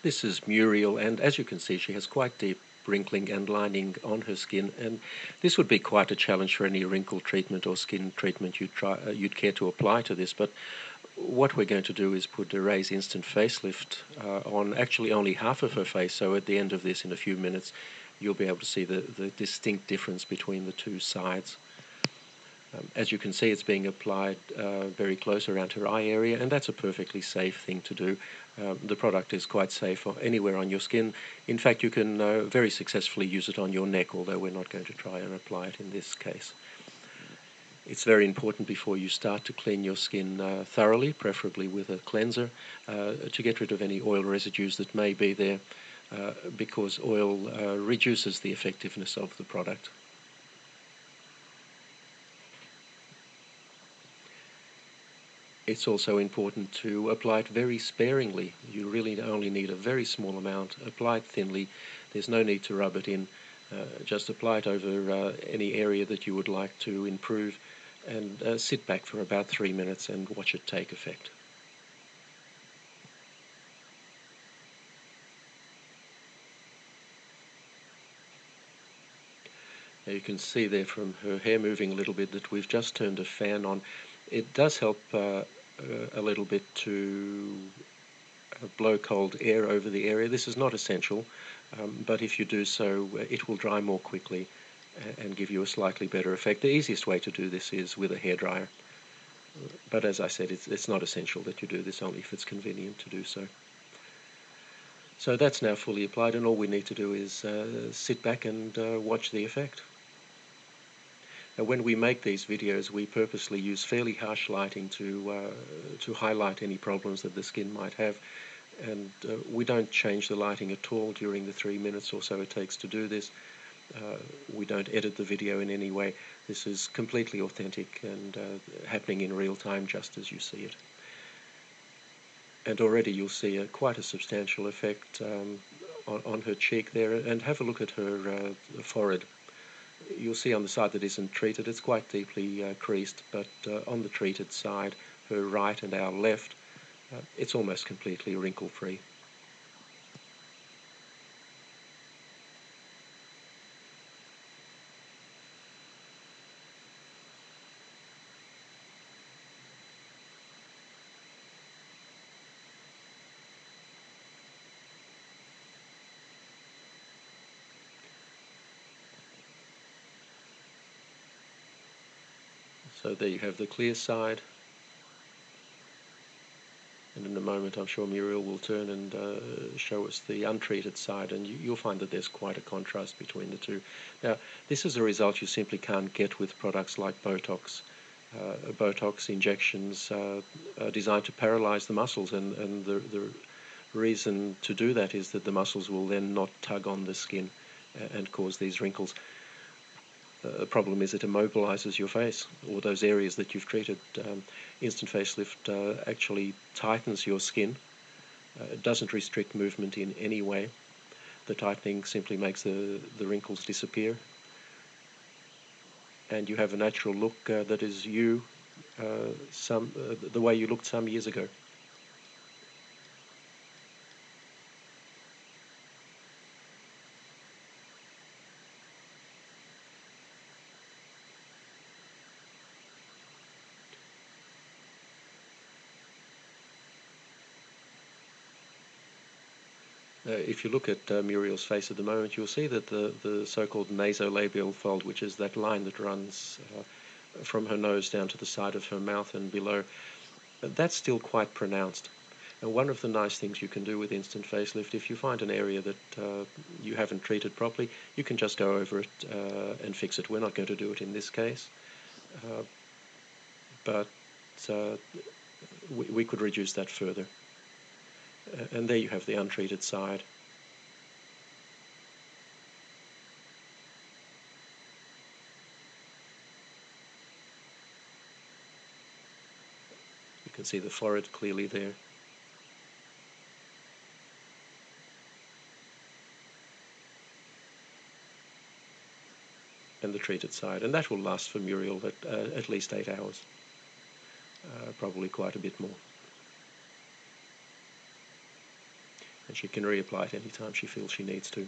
This is Muriel, and as you can see, she has quite deep wrinkling and lining on her skin, and this would be quite a challenge for any wrinkle treatment or skin treatment you'd care to apply to this. But what we're going to do is put a Raise Instant Facelift on actually only half of her face, so at the end of this, in a few minutes, you'll be able to see the distinct difference between the two sides. As you can see, it's being applied very close around her eye area, and that's a perfectly safe thing to do. The product is quite safe anywhere on your skin. In fact, you can very successfully use it on your neck, although we're not going to try and apply it in this case. It's very important before you start to clean your skin thoroughly, preferably with a cleanser, to get rid of any oil residues that may be there, because oil reduces the effectiveness of the product. It's also important to apply it very sparingly. You really only need a very small amount. Apply it thinly. There's no need to rub it in. Just apply it over any area that you would like to improve, and sit back for about 3 minutes and watch it take effect. Now you can see there from her hair moving a little bit that we've just turned a fan on. It does help a little bit to blow cold air over the area. This is not essential, but if you do so, it will dry more quickly and give you a slightly better effect. The easiest way to do this is with a hairdryer, but as I said, it's not essential that you do this, only if it's convenient to do so. So that's now fully applied, and all we need to do is sit back and watch the effect. Now, when we make these videos, we purposely use fairly harsh lighting to highlight any problems that the skin might have, and we don't change the lighting at all during the 3 minutes or so it takes to do this. We don't edit the video in any way. This is completely authentic and happening in real time, just as you see it. And already you'll see quite a substantial effect on her cheek there, and have a look at her forehead. You'll see on the side that isn't treated, it's quite deeply creased, but on the treated side, her right and our left, it's almost completely wrinkle-free. So there you have the clear side, and in a moment I'm sure Muriel will turn and show us the untreated side, and you'll find that there's quite a contrast between the two. Now, this is a result you simply can't get with products like Botox. Botox injections are designed to paralyze the muscles, and the reason to do that is that the muscles will then not tug on the skin and cause these wrinkles. The problem is it immobilizes your face, or those areas that you've treated. Instant facelift actually tightens your skin. It doesn't restrict movement in any way. The tightening simply makes the wrinkles disappear, and you have a natural look that is you, the way you looked some years ago. If you look at Muriel's face at the moment, you'll see that the so-called nasolabial fold, which is that line that runs from her nose down to the side of her mouth and below, that's still quite pronounced. And one of the nice things you can do with instant facelift, if you find an area that you haven't treated properly, you can just go over it and fix it. We're not going to do it in this case, but we could reduce that further. And there you have the untreated side. You can see the forehead clearly there. And the treated side. And that will last for Muriel at least 8 hours. Probably quite a bit more. and she can reapply it anytime she feels she needs to.